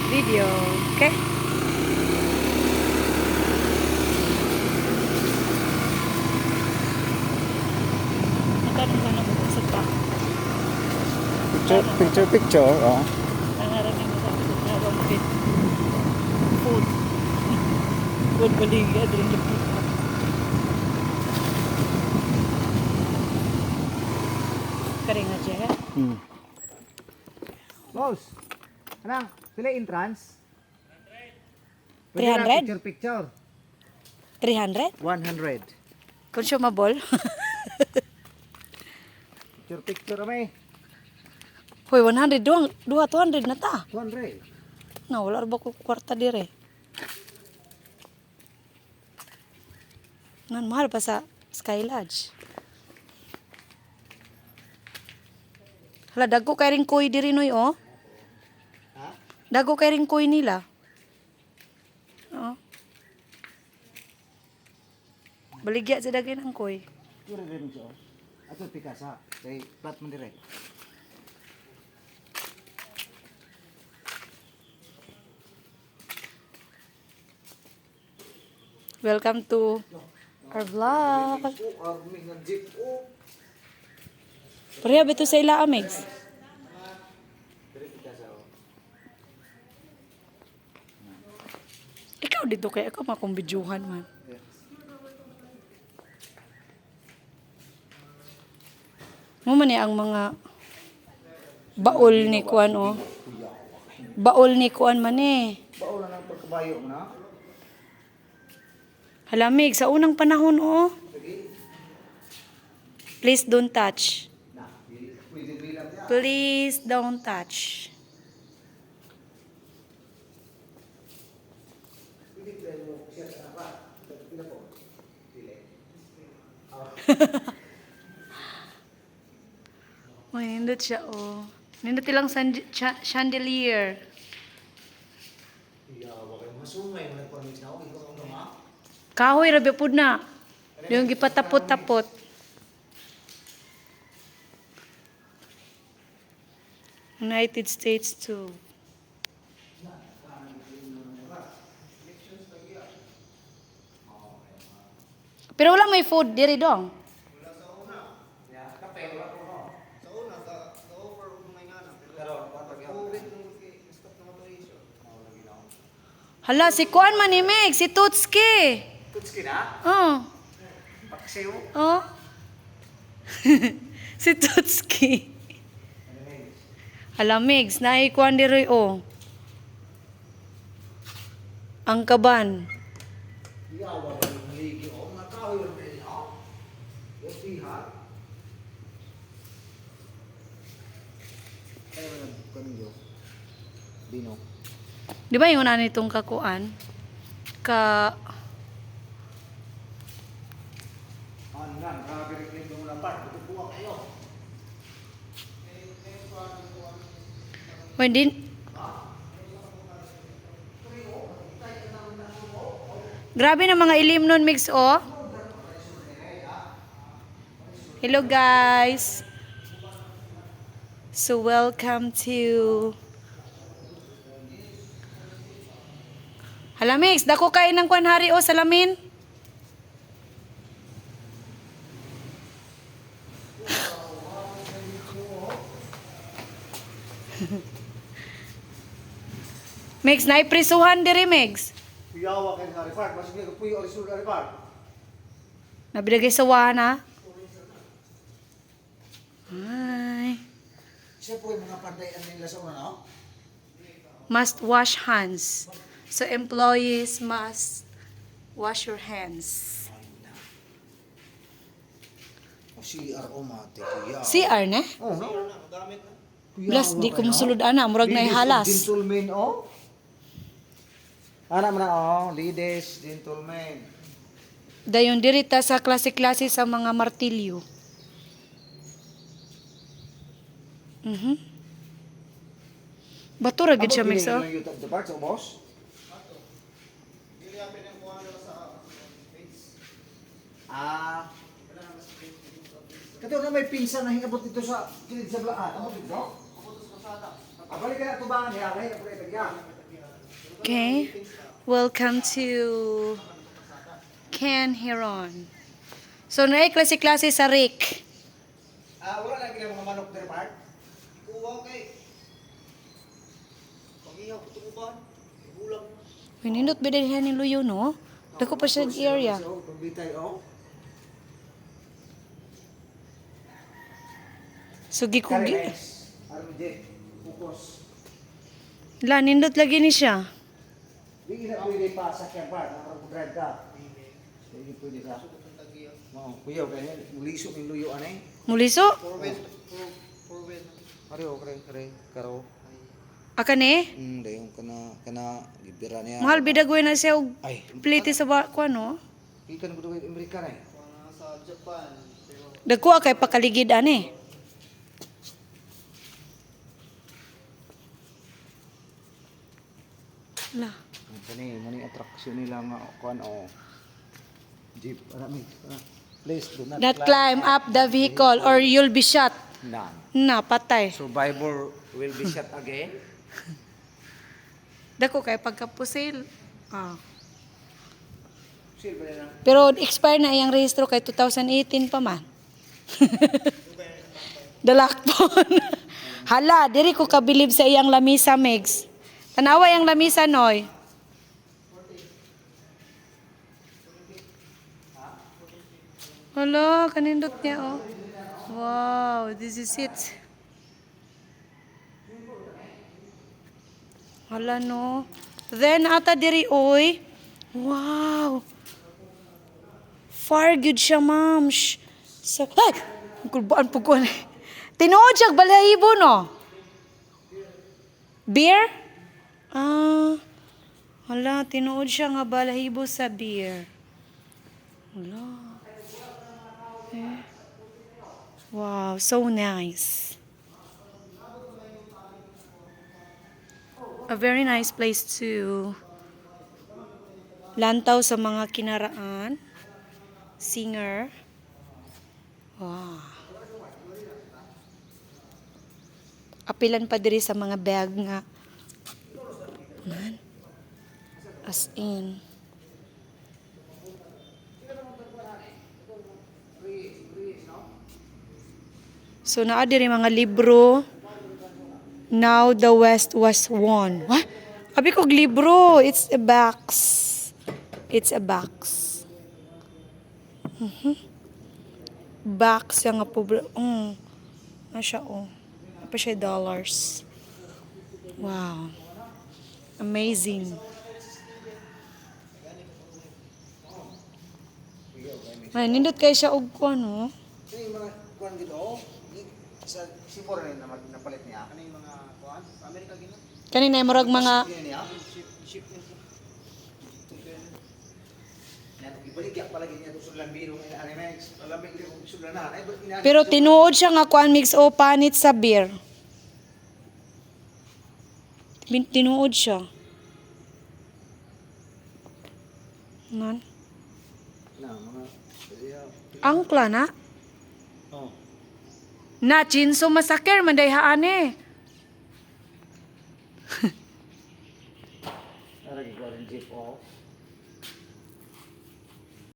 video. Okay? Natanong ka na mo sa ta. Picture, oh. Nangarami mo sa habang food. Food baligya, drink the food. Karing aja ya. Boss, anang, sila entrance? 300? Picture. 300? 100. Consumable? Picture may. Hoy, 100 doang. 200 na ta. 200. Na, wala ba ko kwarta dire. Nan, mahal pa sa Sky Lodge. Hala, dagko kay ring koy diri noy, oh. Ha? Dagko kay ring koy nila. Oh. Baligya sa dagay ng koy. Kira rin siya. Ato pikasa. Kay plat man dire. Welcome to our vlog. Army ng jeep. Pareha ba ito sa ila, Amex? Ikaw dito kaya ako makumbidyohan man. Mo man ang mga baol ni Kuan, oh. Baol ni Kuan man eh. Baon na ng pagkabayo mo na. Halamig, sa unang panahon, oh. Please don't touch. Please don't touch. Uy, nindot siya, oh. Nindot ilang chandelier. Kahoy, rabi po na. Yung gipatapot-tapot. United States too. Pero wala may food diri dong. Hala, si Kuan man ni Meg, si Tutski. Tutski na? Oh. Paksiw? Oh. Si Tutski. Hala, Megs, naikuan diri, oh. Ang kaban. Yawa ba yung haligi? O, nakahoy yung pwede. O, yung piha. Kaya mo nagkanyo. Dino. Di ba yung una nitong kakuan? Ano nga, nakabirik mo ng part. Ito buwak kayo. When Grabe na mga ilim nun, Mix, oh. Hello, guys. So, welcome to... Hala, Mix, dako kain ng kwan hari, oh, salamin. Mix, naiprisuhan diri, Mix. Yawa kayo sa repart. Masig niya kapuyo orisul na repart. Nabidagay sa wahana. Ay. Siya po yung mga pandayan nila sa una, no? Must wash hands. So, employees must wash your hands. O CR o mate, kuya. CR, ne? Oh, no? Plus, di ko musulod, ana. Murag na ihalas. Gentleman, oh. Anak mo na, oh. Ladies, gentlemen. Dayon dirita sa klase-klase sa mga martilyo. Bato ra gid siya, Mix, oh. Ang YouTube the parts, oh, boss? Ah. Kato na may pinsan na hingabot dito sa kilid sa blaan. Ano dito? Abalik ka na tubangan niya, kaya ako ito niya. Okay. Welcome to Ken Heron. So, klase-klase sa Rick. Wala lagi ng mga manok there, Mark. Kuha kay. Pag-ihaw ko tukuban. Ulam. Pinindot ba din ni Luyo, no? Dako pa siya area. Pagbitay, oh. So, gikugi. Karimes. Armide. Focus. La, nindot lagi ni siya. Hindi na pwede pa sa kembar. Nakapag-drive ka. Hindi pwede ka. Kuya, kaya ulisok yung luyo, anay. Muliso? Kare, karo. Akane? Dayong kana gibira niya. Mahal bidagway na siya og Ay, plite sa ko, no? ikan ko doon Amerika na eh. Dagko kay pakaligid ani. La. Mani attraction nila nga kuan o jeep arami. Please do not Not climb up the vehicle or you'll be shot. None. Na, patay. Survivor will be shot again. Dako kay pagkapusil. Ah. Silver na. Pero expire na iyang rehistro kay 2018 pa man. Dalakpon. Hala, diri ko kabilib sa iyang lamisa, Megs. Tanawa yung lamisa, Noy. Hala, kanindot niya, oh. Wow, this is it. Hala, no. Then, ata diri, oy. Wow. Far good siya, ma'am. Sa... Ay! Kulbaan po ko. Tinood siya, balahibo, no? Beer? Hala, tinood siya nga balahibo sa beer. Hala. Eh. Wow, so nice. A very nice place to lantaw sa mga kinaraan. Singer. Wow. Apilan pa diri sa mga bag nga. Man. As in. So naa diri mga libro. Now the West was won. What? Abi kog libro. It's a box. It's a box. Box yang nga po. Nasya oh. Apa siya dollars. Wow. Amazing. Ay, nindot kayo siya og ko, no? Yung mga kuan gito, sa sipor na napalit niya. Ano yung mga kuan? Amerika gino? Kanina murag mga Ship ibaligya palagi niya to sulan biro ng Arimex. Alam mo yung sulanan ay pero tinuod siya nga kuan mix o panit sa beer. Tinuod siya. Nan. na mga Angkla na. oh. Na chinso masaker mandayhaan eh. Ara gi ko rin jeep oh.